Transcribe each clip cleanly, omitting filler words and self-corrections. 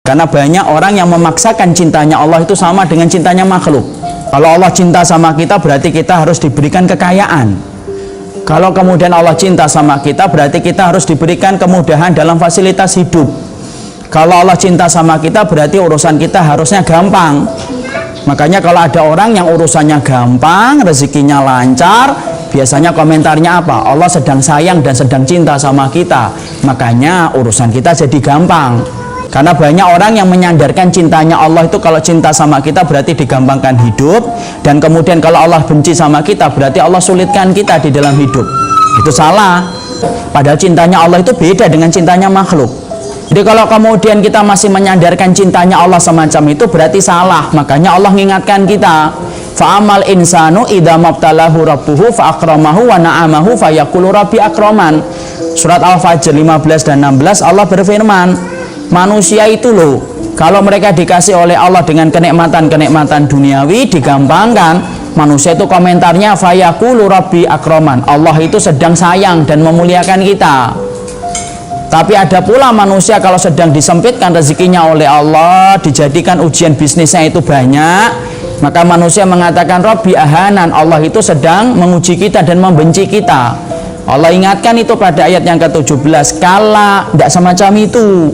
Karena banyak orang yang memaksakan cintanya Allah itu sama dengan cintanya makhluk. Kalau Allah cinta sama kita, berarti kita harus diberikan kekayaan. Kalau kemudian Allah cinta sama kita, berarti kita harus diberikan kemudahan dalam fasilitas hidup. Kalau Allah cinta sama kita, berarti urusan kita harusnya gampang. Makanya kalau ada orang yang urusannya gampang, rezekinya lancar, biasanya komentarnya apa? Allah sedang sayang dan sedang cinta sama kita, makanya urusan kita jadi gampang. Karena banyak orang yang menyandarkan cintanya Allah itu kalau cinta sama kita berarti digampangkan hidup, dan kemudian kalau Allah benci sama kita berarti Allah sulitkan kita di dalam hidup. Itu salah. Padahal cintanya Allah itu beda dengan cintanya makhluk. Jadi kalau kemudian kita masih menyandarkan cintanya Allah semacam itu berarti salah. Makanya Allah mengingatkan kita, fa'amal insanu idza mabtalahu rabbuhu fa'akramahu wa na'amahu fayaqulu rabbi akraman. Surat Al-Fajr 15 dan 16 Allah berfirman, manusia itu loh, kalau mereka dikasih oleh Allah dengan kenikmatan-kenikmatan duniawi, digampangkan, manusia itu komentarnya fayaqulu rabbi akraman, Allah itu sedang sayang dan memuliakan kita. Tapi ada pula manusia kalau sedang disempitkan rezekinya oleh Allah, dijadikan ujian bisnisnya itu banyak, maka manusia mengatakan rabbi ahanan, Allah itu sedang menguji kita dan membenci kita. Allah ingatkan itu pada ayat yang ke-17, kala, tidak semacam itu.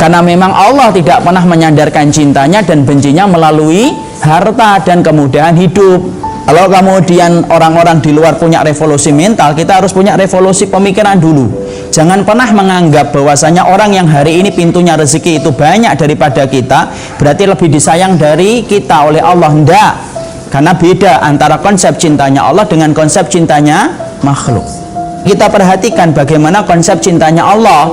Karena memang Allah tidak pernah menyandarkan cintanya dan bencinya melalui harta dan kemudahan hidup. Kalau kemudian orang-orang di luar punya revolusi mental, kita harus punya revolusi pemikiran dulu. Jangan pernah menganggap bahwasanya orang yang hari ini pintunya rezeki itu banyak daripada kita, berarti lebih disayang dari kita oleh Allah. Tidak. Karena beda antara konsep cintanya Allah dengan konsep cintanya makhluk. Kita perhatikan bagaimana konsep cintanya Allah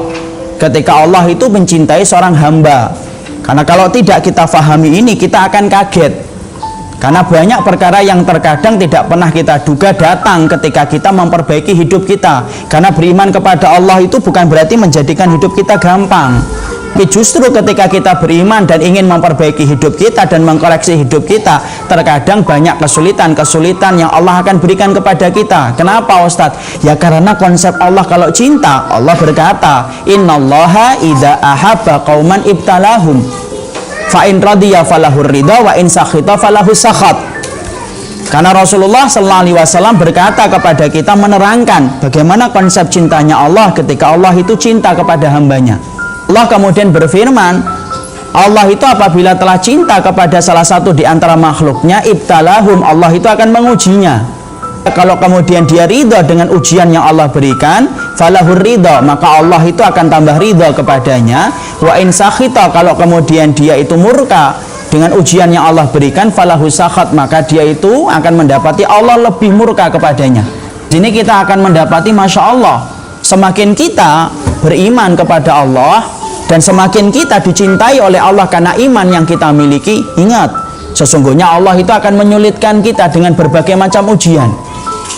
ketika Allah itu mencintai seorang hamba. Karena kalau tidak kita fahami ini, kita akan kaget. Karena banyak perkara yang terkadang tidak pernah kita duga datang ketika kita memperbaiki hidup kita. Karena beriman kepada Allah itu bukan berarti menjadikan hidup kita gampang. Tapi justru ketika kita beriman dan ingin memperbaiki hidup kita dan mengkoreksi hidup kita, terkadang banyak kesulitan-kesulitan yang Allah akan berikan kepada kita. Kenapa Ustadz? Ya karena konsep Allah kalau cinta, Allah berkata, innallaha idza ahabba qauman ibtalahum fa in radiya falahur ridha wa in sakhita falahus sakhat. Karena Rasulullah SAW berkata kepada kita, menerangkan bagaimana konsep cintanya Allah ketika Allah itu cinta kepada hambanya. Allah kemudian berfirman, Allah itu apabila telah cinta kepada salah satu di antara makhluknya, ibtalahum, Allah itu akan mengujinya. Kalau kemudian dia ridha dengan ujian yang Allah berikan, falahur ridha, maka Allah itu akan tambah ridha kepadanya. Wa in sakhita, kalau kemudian dia itu murka dengan ujian yang Allah berikan, falahus sakhat, maka dia itu akan mendapati Allah lebih murka kepadanya. Sini kita akan mendapati, Masya Allah, semakin kita beriman kepada Allah dan semakin kita dicintai oleh Allah karena iman yang kita miliki, ingat, sesungguhnya Allah itu akan menyulitkan kita dengan berbagai macam ujian.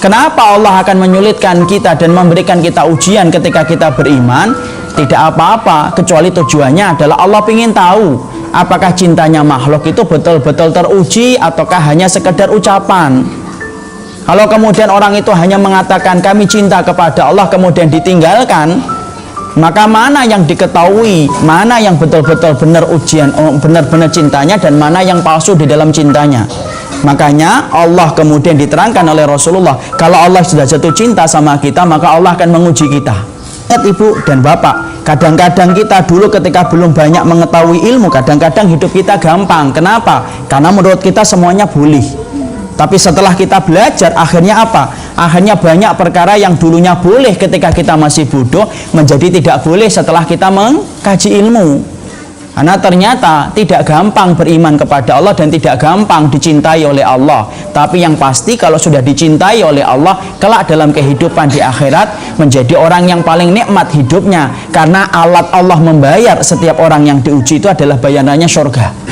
Kenapa Allah akan menyulitkan kita dan memberikan kita ujian ketika kita beriman? Tidak apa-apa, kecuali tujuannya adalah Allah ingin tahu apakah cintanya makhluk itu betul-betul teruji ataukah hanya sekedar ucapan. Kalau kemudian orang itu hanya mengatakan kami cinta kepada Allah kemudian ditinggalkan, maka mana yang diketahui, mana yang betul-betul benar ujian, benar-benar cintanya, dan mana yang palsu di dalam cintanya. Makanya Allah kemudian diterangkan oleh Rasulullah, kalau Allah sudah jatuh cinta sama kita, maka Allah akan menguji kita. Ingat ibu dan bapak, kadang-kadang kita dulu ketika belum banyak mengetahui ilmu, kadang-kadang hidup kita gampang. Kenapa? Karena menurut kita semuanya boleh. Tapi setelah kita belajar, akhirnya apa? Akhirnya banyak perkara yang dulunya boleh ketika kita masih bodoh, menjadi tidak boleh setelah kita mengkaji ilmu. Karena ternyata tidak gampang beriman kepada Allah dan tidak gampang dicintai oleh Allah. Tapi yang pasti kalau sudah dicintai oleh Allah, kelak dalam kehidupan di akhirat menjadi orang yang paling nikmat hidupnya. Karena alat Allah membayar setiap orang yang diuji itu adalah bayarannya surga.